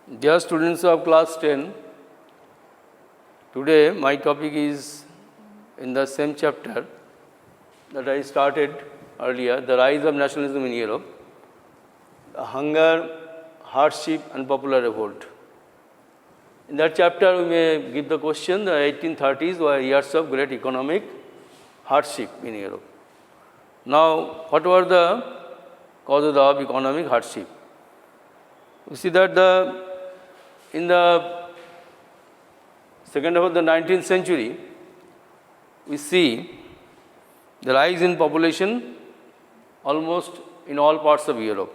Dear students of class 10, today my topic is in the same chapter that I started earlier, the rise of nationalism in Europe, the hunger, hardship and popular revolt. In that chapter we may give the question, the 1830s were years of great economic hardship in Europe. Now, what were the causes of economic hardship? We see that in the second half of the 19th century, we see the rise in population almost in all parts of Europe.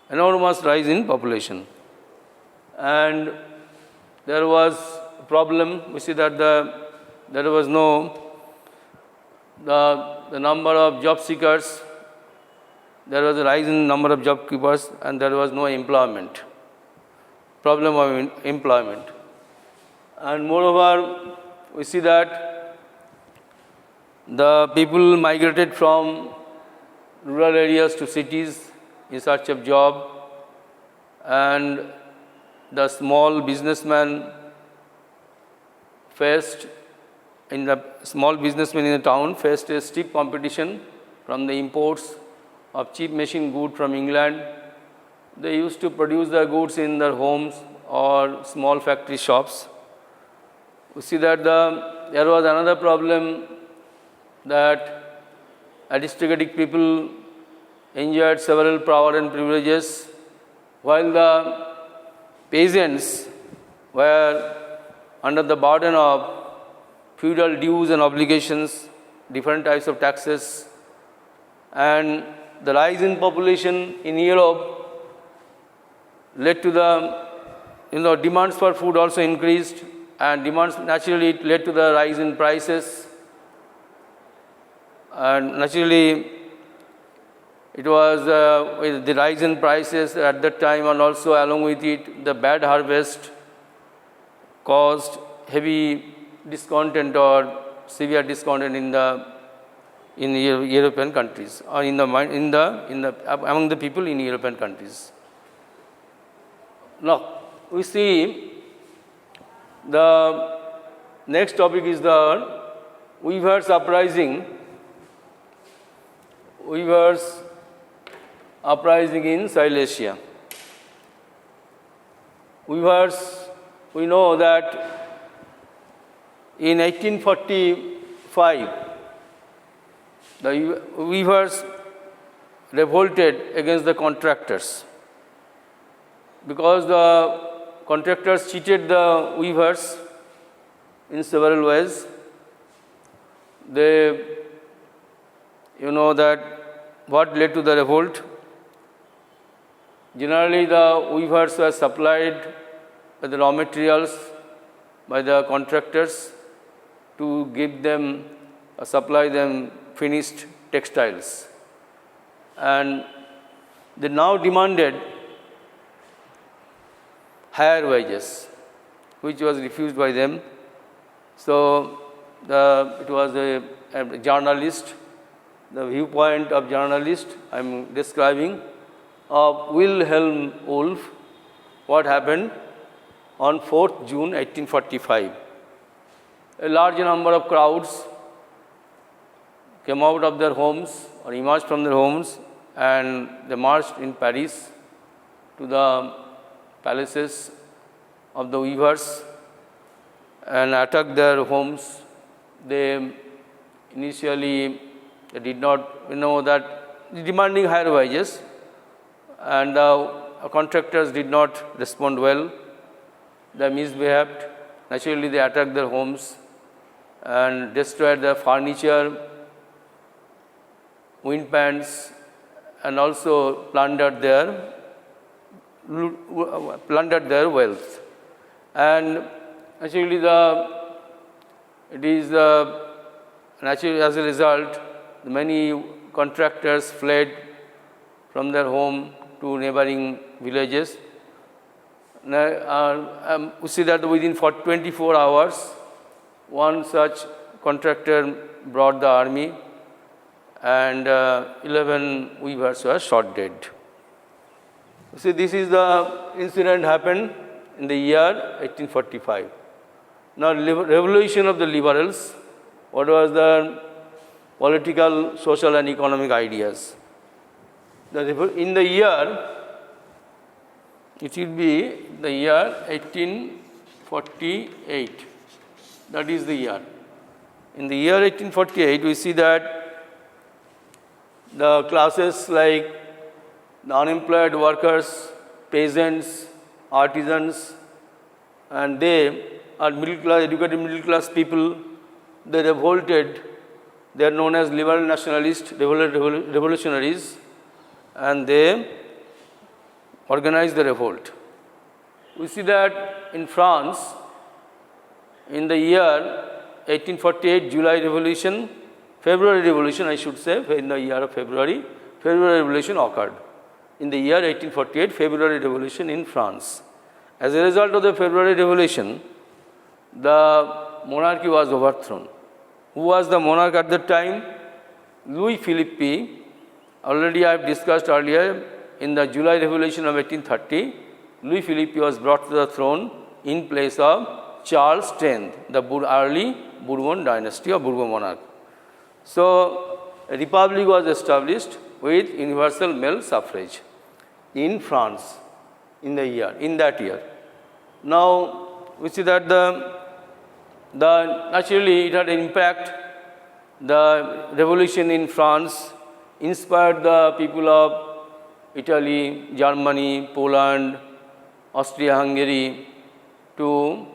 Enormous rise in population. And there was a problem, we see that there was no, the number of job seekers, there was a rise in number of job keepers and there was no employment, problem of employment. And moreover, we see that the people migrated from rural areas to cities in search of job, and the small businessmen in the town faced a steep competition from the imports of cheap machine goods from England. They used to produce their goods in their homes or small factory shops. We see that there was another problem, that aristocratic people enjoyed several power and privileges, while the peasants were under the burden of feudal dues and obligations, different types of taxes, and the rise in population in Europe led to the demands for food also increased, and demands naturally it led to the rise in prices, and naturally it was with the rise in prices at that time, and also along with it the bad harvest caused heavy discontent or severe discontent in European countries, or among the people in European countries. Now we see the next topic is the weavers' uprising. Weavers' uprising in Silesia. Weavers, we know that in 1845, the weavers revolted against the contractors because the contractors cheated the weavers in several ways. You know that what led to the revolt. Generally, the weavers were supplied with the raw materials by the contractors to give them, supply them finished textiles. And they now demanded higher wages, which was refused by them. So, it was a journalist, the viewpoint of journalist I am describing, of Wilhelm Wolff, what happened on 4th June 1845. A large number of crowds came out of their homes or emerged from their homes, and they marched in Paris to the palaces of the weavers and attacked their homes. They initially did not know that demanding higher wages, and the contractors did not respond well. They misbehaved. Naturally, they attacked their homes and destroyed their furniture, wind pans, and also plundered their wealth. And actually, naturally as a result, many contractors fled from their home to neighboring villages. We see that within 24 hours, one such contractor brought the army, and 11 weavers were shot dead. See, this is the incident happened in the year 1845. Now, revolution of the liberals, what was the political, social and economic ideas? In the year, it will be the year 1848. That is the year. In the year 1848, we see that the classes like the unemployed workers, peasants, artisans, and they are middle class, educated middle class people. They revolted. They are known as liberal nationalists, revolutionaries, and they organized the revolt. We see that in France, in the year 1848, July Revolution, February Revolution, I should say, in the year of February Revolution occurred. In the year 1848, February Revolution in France. As a result of the February Revolution, the monarchy was overthrown. Who was the monarch at that time? Louis Philippe. Already I have discussed earlier, in the July Revolution of 1830, Louis Philippe was brought to the throne in place of Charles X, the early Bourbon dynasty or Bourbon monarch. So, a republic was established with universal male suffrage in France in that year. Now, we see that naturally it had an impact. The revolution in France inspired the people of Italy, Germany, Poland, Austria-Hungary to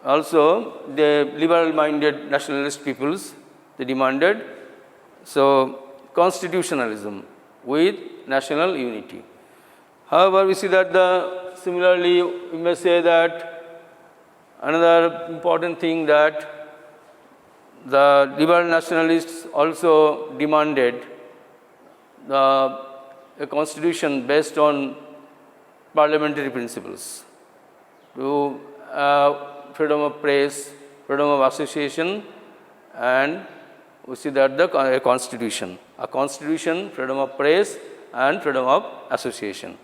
also the liberal-minded nationalist peoples. They demanded constitutionalism with national unity. However, we see that similarly we may say that another important thing that the liberal nationalists also demanded a constitution based on parliamentary principles, to freedom of press, freedom of association, and we see that a constitution, freedom of press and freedom of association.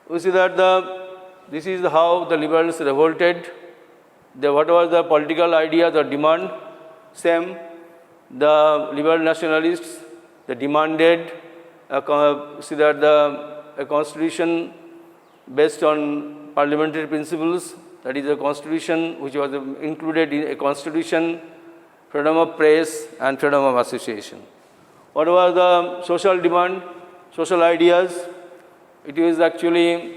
We see that this is how the liberals revolted. What was the political idea, the demand? Same. The liberal nationalists, they demanded a constitution based on parliamentary principles, that is a constitution which was included in a constitution, freedom of press and freedom of association. What was the social demand, social ideas? It is actually,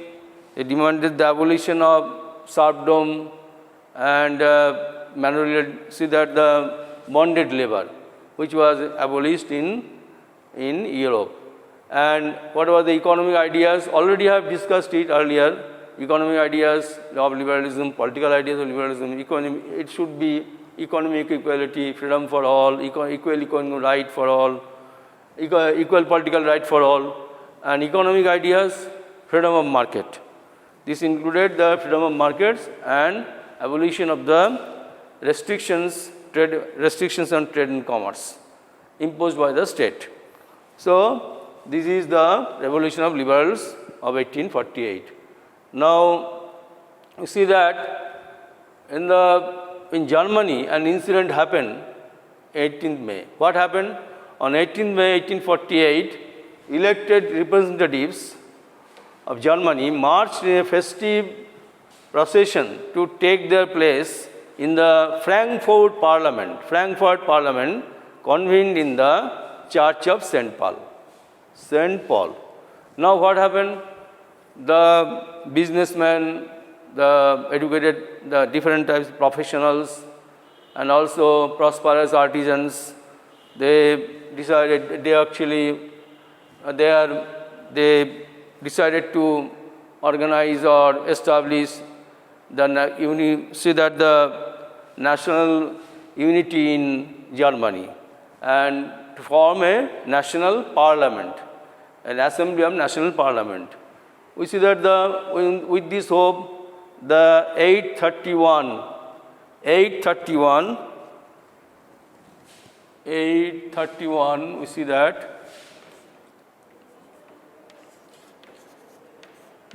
they demanded the abolition of serfdom and the bonded labor, which was abolished in Europe. And what were the economic ideas? Already I have discussed it earlier. Economic ideas of liberalism, political ideas of liberalism, it should be economic equality, freedom for all, equal economic right for all, equal political right for all, and economic ideas, freedom of market. This included the freedom of markets and abolition of the restrictions on trade and commerce imposed by the state. So, this is the revolution of liberals of 1848. Now, you see that in Germany an incident happened 18th May. What happened? On 18th May 1848, elected representatives of Germany marched in a festive procession to take their place in the Frankfurt Parliament convened in the Church of St. Paul. Now what happened? The businessmen, the educated, the different types of professionals, and also prosperous artisans, they decided to organize or establish the national unity in Germany and to form a national parliament, an assembly of national parliament. We see that with this hope, the 831, we see that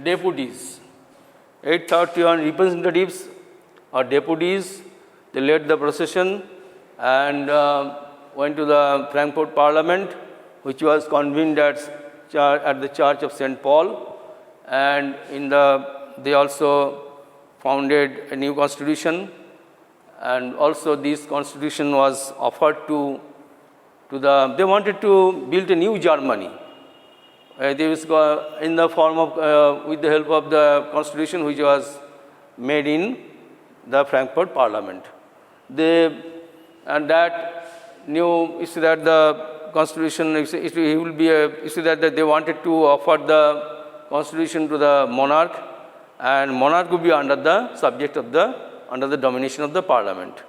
deputies. 831 representatives or deputies, they led the procession and went to the Frankfurt Parliament, which was convened at the Church of St. Paul, and they also founded a new constitution, and also this constitution was offered they wanted to build a new Germany. This was in the form of, with the help of the constitution which was made in the Frankfurt Parliament. And that new, you see that the constitution, it will be you see that they wanted to offer the constitution to the monarch, and monarch would be under the subject of under the domination of the parliament.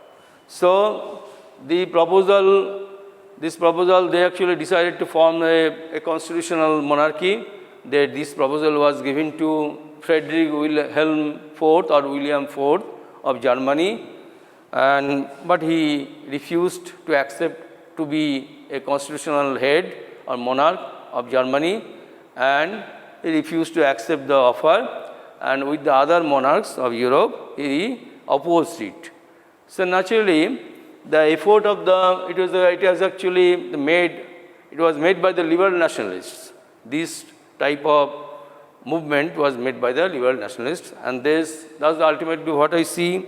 So this proposal, they actually decided to form a constitutional monarchy. This proposal was given to Frederick Wilhelm IV or William IV of Germany, but he refused to accept to be a constitutional head or monarch of Germany, and he refused to accept the offer, and with the other monarchs of Europe, he opposed it. So naturally, the effort of it was made by the liberal nationalists. This type of movement was made by the liberal nationalists, and that's ultimately what I see.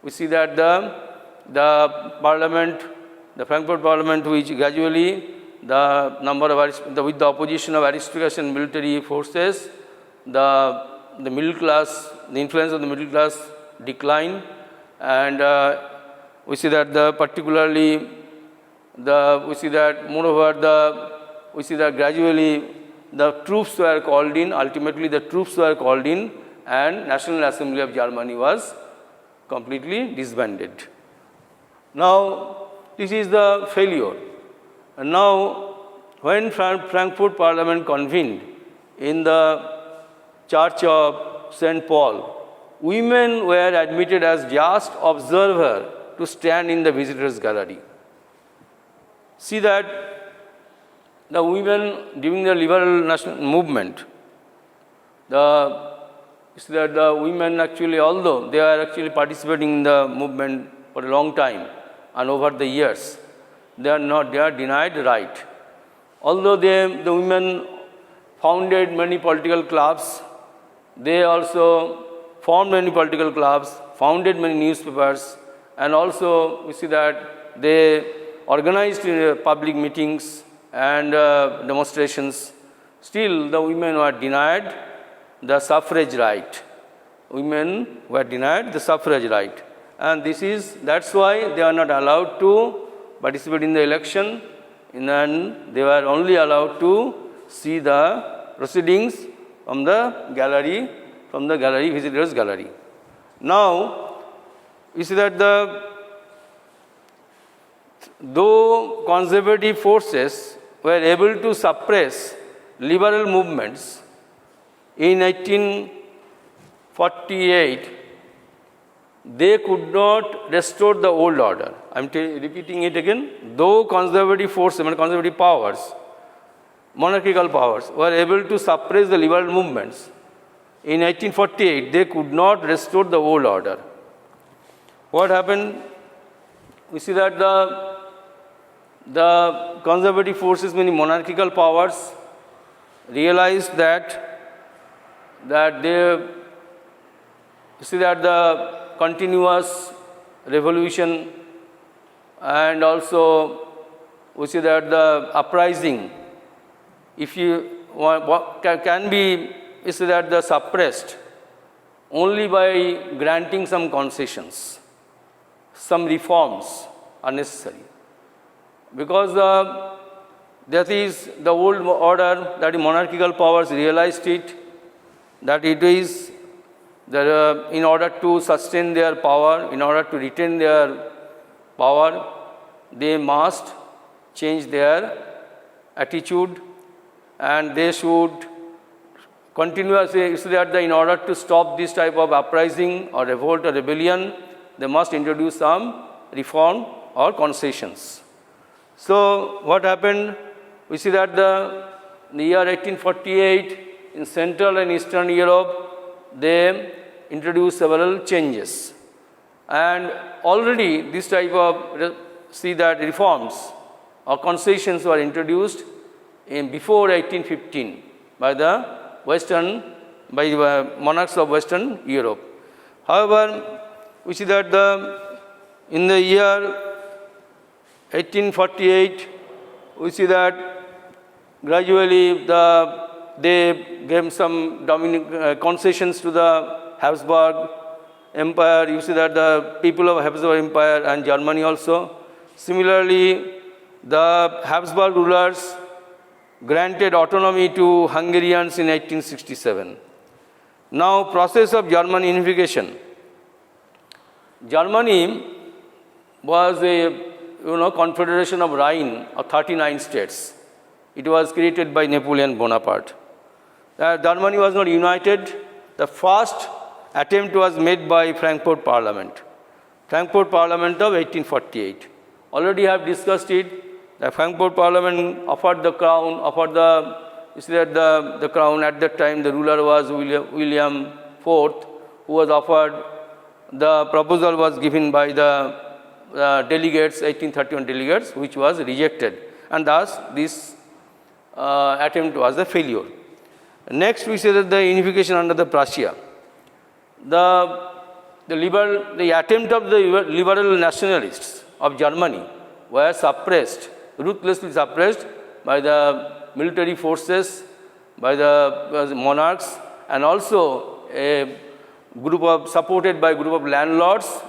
We see that the parliament, the Frankfurt Parliament, which gradually the number of with the opposition of aristocracy and military forces, the middle class, the influence of the middle class declined, and we see that gradually the troops were called in. Ultimately, the troops were called in, and National Assembly of Germany was completely disbanded. Now, this is the failure. And now, when Frankfurt Parliament convened in the Church of St. Paul, women were admitted as just observers to stand in the visitors' gallery. See that the women during the liberal national movement, the women actually, although they are actually participating in the movement for a long time and over the years, they are denied right. Although the women founded many political clubs, they also formed many political clubs, founded many newspapers, and also we see that they organized public meetings and demonstrations. Still, the women were denied the suffrage right. Women were denied the suffrage right. And that's why they are not allowed to participate in the election, and they were only allowed to see the proceedings from the gallery, visitors' gallery. Now, you see that though conservative forces were able to suppress liberal movements in 1848, they could not restore the old order. I am repeating it again. Though conservative forces, conservative powers, monarchical powers, were able to suppress the liberal movements, in 1848 they could not restore the old order. What happened? We see that the conservative forces, many monarchical powers, realized that the continuous revolution, and also we see that the uprising, can be suppressed only by granting some concessions. Some reforms are necessary, because that is the old order, that the monarchical powers realized it, that it is that in order to sustain their power, in order to retain their power, they must change their attitude, and they should continuously, in order to stop this type of uprising or revolt or rebellion, they must introduce some reform or concessions. So what happened? We see that the year 1848, in Central and Eastern Europe, they introduced several changes. And already this type of, see that reforms or concessions were introduced before 1815 by the monarchs of Western Europe. However, we see that in the year 1848, we see that gradually they gave some concessions to the Habsburg Empire. You see that the people of Habsburg Empire and Germany also. Similarly, the Habsburg rulers granted autonomy to Hungarians in 1867. Now, process of German unification. Germany was a confederation of Rhine of 39 states. It was created by Napoleon Bonaparte. Germany was not united. The first attempt was made by Frankfurt Parliament. Frankfurt Parliament of 1848. Already I have discussed it. The Frankfurt Parliament offered the crown, the crown at that time. The ruler was William IV, who was offered. The proposal was given by the delegates, 1831 delegates, which was rejected. And thus, this attempt was a failure. Next, we say that the unification under the Prussia. The attempt of the liberal nationalists of Germany were suppressed, ruthlessly suppressed by the military forces, by the monarchs, and also supported by a group of landlords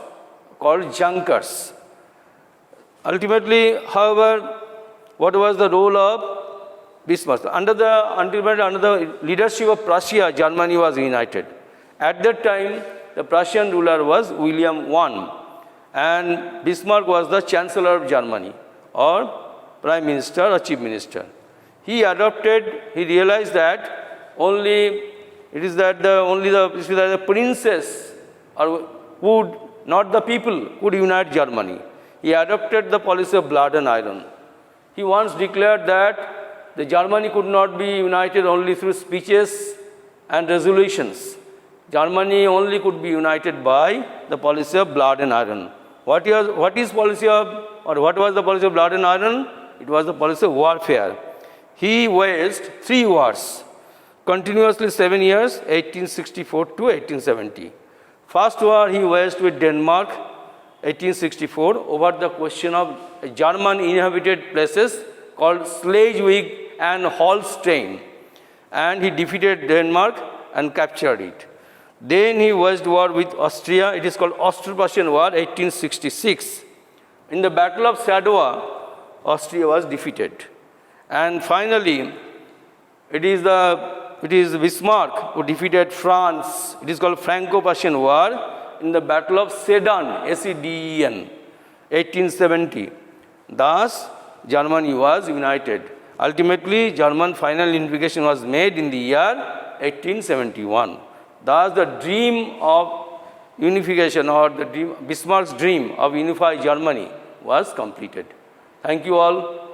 called Junkers. Ultimately, however, what was the role of Bismarck? Under the leadership of Prussia, Germany was united. At that time, the Prussian ruler was William I, and Bismarck was the Chancellor of Germany, or Prime Minister or Chief Minister. He realized that only the princess would, not the people, could unite Germany. He adopted the policy of blood and iron. He once declared that the Germany could not be united only through speeches and resolutions. Germany only could be united by the policy of blood and iron. What was the policy of blood and iron? It was the policy of warfare. He waged 3 wars, continuously 7 years, 1864 to 1870. First war he waged with Denmark, 1864, over the question of German inhabited places called Schleswig and Holstein, and he defeated Denmark and captured it. Then he waged war with Austria. It is called Austro-Prussian War, 1866. In the Battle of Sadowa, Austria was defeated. And finally, it is Bismarck who defeated France. It is called Franco-Prussian War in the Battle of Sedan, S-E-D-E-N, 1870. Thus, Germany was united. Ultimately, German final unification was made in the year 1871. Thus, the dream of unification, or Bismarck's dream of unified Germany, was completed. Thank you all.